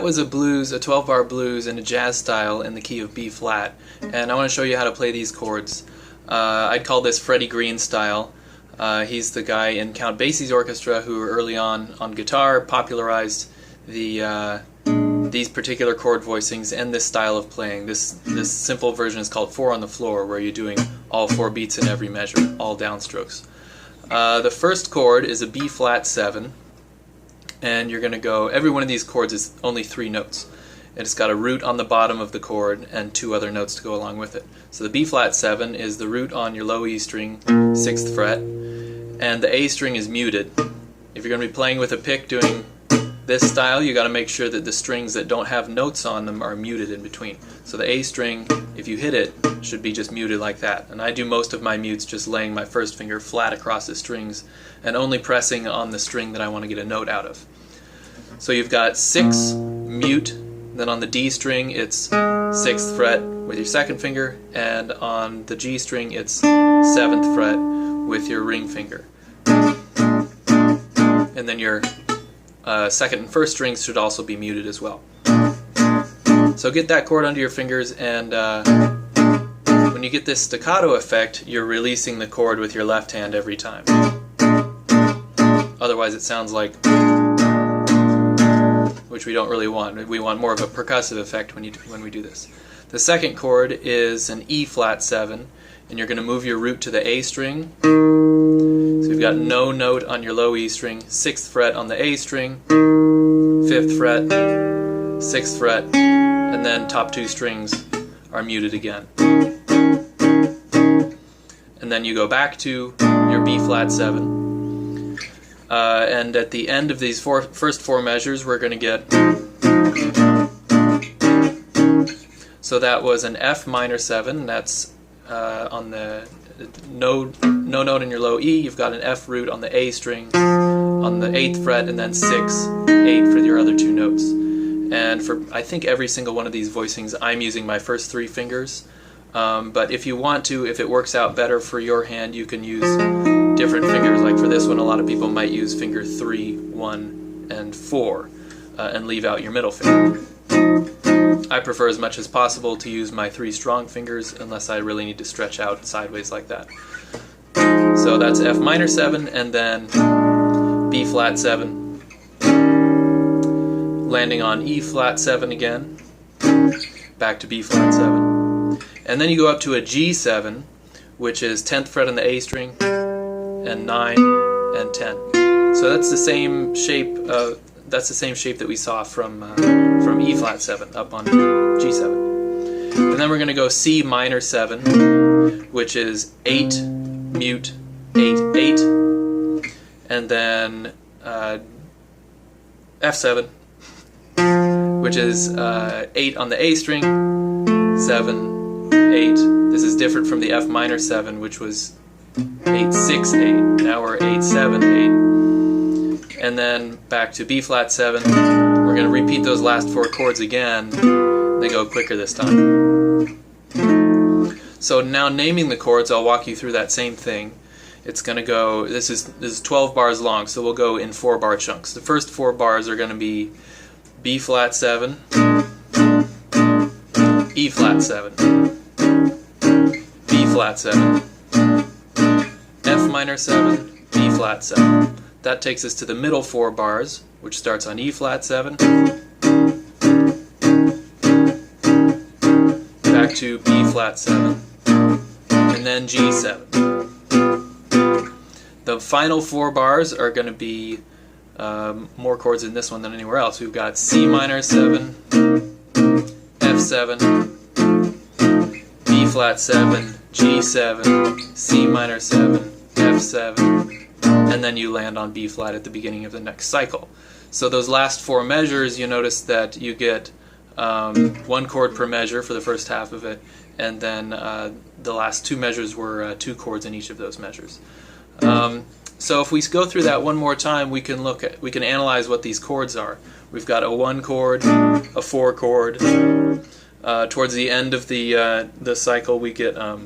that was a blues, a 12-bar blues in a jazz style in the key of B flat, and I want to show you how to play these chords. I'd call this Freddie Green style. He's the guy in Count Basie's orchestra who early on guitar popularized these particular chord voicings and this style of playing. This simple version is called 4 on the floor, where you're doing all 4 beats in every measure, all downstrokes. The first chord is a B flat 7, and you're going to go, every one of these chords is only 3 notes. It's got a root on the bottom of the chord and 2 other notes to go along with it. So the B flat 7 is the root on your low E string, 6th fret, and the A string is muted. If you're going to be playing with a pick doing this style, you got to make sure that the strings that don't have notes on them are muted in between. So the A string, if you hit it, should be just muted like that. And I do most of my mutes just laying my first finger flat across the strings and only pressing on the string that I want to get a note out of. So you've got 6 mute, then on the D string it's 6th fret with your second finger, and on the G string it's 7th fret with your ring finger. And then your second and first strings should also be muted as well. So get that chord under your fingers, and when you get this staccato effect, you're releasing the chord with your left hand every time. Otherwise it sounds like, which we don't really want. We want more of a percussive effect when we do this. The second chord is an E flat 7, and you're going to move your root to the A string. So you've got no note on your low E string, 6th fret on the A string, 5th fret, 6th fret, and then top 2 strings are muted again. And then you go back to your B flat 7. And at the end of these first 4 measures, we're going to get, so that was an F minor 7, that's on the no note in your low E, you've got an F root on the A string, on the 8th fret, and then 6, 8 for your other 2 notes. And for, I think, every single one of these voicings, I'm using my first 3 fingers. But if you want to, if it works out better for your hand, you can use different fingers. Like for this one, a lot of people might use finger 3, 1, and 4, and leave out your middle finger. I prefer as much as possible to use my 3 strong fingers unless I really need to stretch out sideways like that. So that's F minor 7, and then B flat 7, landing on E flat 7 again, back to B flat 7. And then you go up to a G7, which is 10th fret on the A string, and 9 and 10. So that's the same shape. That's the same shape that we saw from E flat 7 up on G7. And then we're going to go C minor 7, which is 8 mute 8 8, and then F7, which is 8 on the A string, 7 8. This is different from the F minor 7, which was 8 6 8. Now we're 8 7 8. And then back to B flat 7. We're going to repeat those last 4 chords again. They go quicker this time. So now naming the chords, I'll walk you through that same thing. It's going to go, this is 12 bars long, so we'll go in 4-bar chunks. The first 4 bars are going to be B flat 7, E flat 7, B flat 7, F minor 7, B flat 7. That takes us to the middle 4 bars, which starts on E flat 7, back to B flat 7, and then G7. The final 4 bars are going to be more chords in this one than anywhere else. We've got C minor 7, F7, B flat 7, G7, C minor 7, F7, and then you land on B flat at the beginning of the next cycle. So those last 4 measures, you notice that you get 1 chord per measure for the first half of it, and then the last 2 measures were 2 chords in each of those measures. So if we go through that one more time, we can analyze what these chords are. We've got a 1 chord, a 4 chord. Towards the end of the cycle, we get a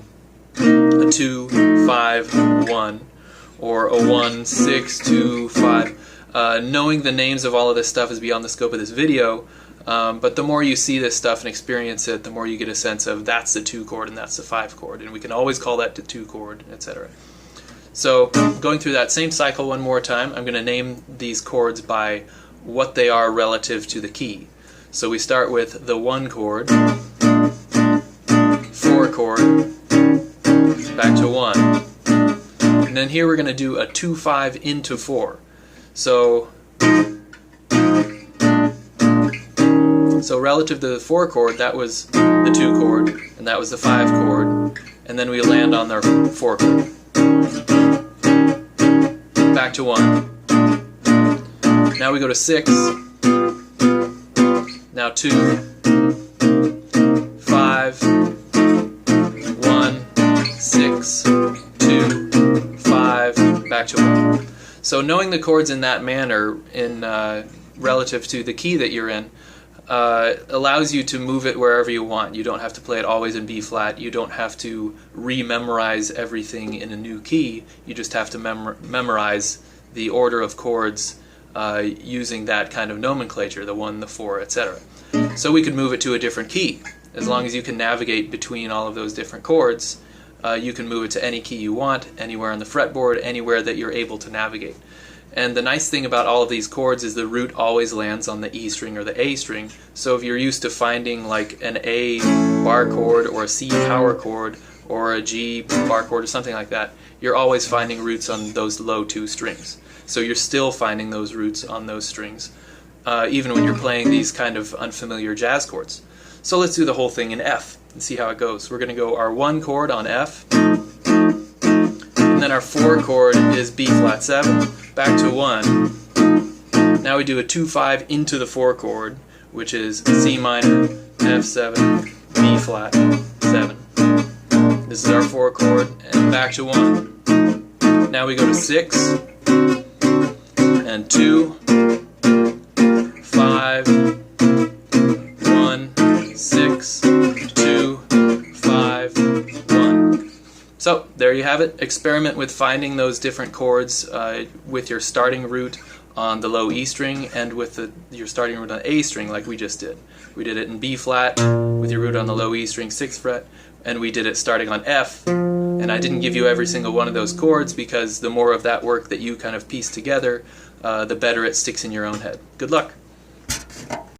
2 5 1, or a 1 6 2 5. Knowing the names of all of this stuff is beyond the scope of this video. But the more you see this stuff and experience it, the more you get a sense of that's the 2 chord and that's the 5 chord, and we can always call that the 2 chord, etc. So going through that same cycle one more time, I'm going to name these chords by what they are relative to the key. So we start with the 1 chord, 4 chord, back to 1. And then here we're going to do a 2-5 into 4. So relative to the 4 chord, that was the 2 chord, and that was the 5 chord, and then we land on the 4 chord. Back to 1. Now we go to 6. Now 2, 5, 1, 6, 2, 5, back to 1. So knowing the chords in that manner, in relative to the key that you're in, allows you to move it wherever you want. You don't have to play it always in B flat. You don't have to re-memorize everything in a new key. You just have to memorize the order of chords using that kind of nomenclature, the 1, the 4, etc. So we could move it to a different key. As long as you can navigate between all of those different chords, you can move it to any key you want, anywhere on the fretboard, anywhere that you're able to navigate. And the nice thing about all of these chords is the root always lands on the E string or the A string. So if you're used to finding like an A bar chord or a C power chord or a G bar chord or something like that, you're always finding roots on those low 2 strings. So you're still finding those roots on those strings, even when you're playing these kind of unfamiliar jazz chords. So let's do the whole thing in F and see how it goes. We're going to go our 1 chord on F, and then our 4 chord is B flat 7, back to 1. Now we do a 2-5 into the 4 chord, which is C minor, F7, B flat 7. This is our 4 chord, and back to 1. Now we go to 6, and 2, 5, 1, 6, 2, 5, 1. So there you have it. Experiment with finding those different chords with your starting root on the low E string and with your starting root on A string, like we just did. We did it in B flat with your root on the low E string, 6th fret, and we did it starting on F. And I didn't give you every single one of those chords because the more of that work that you kind of piece together, the better it sticks in your own head. Good luck.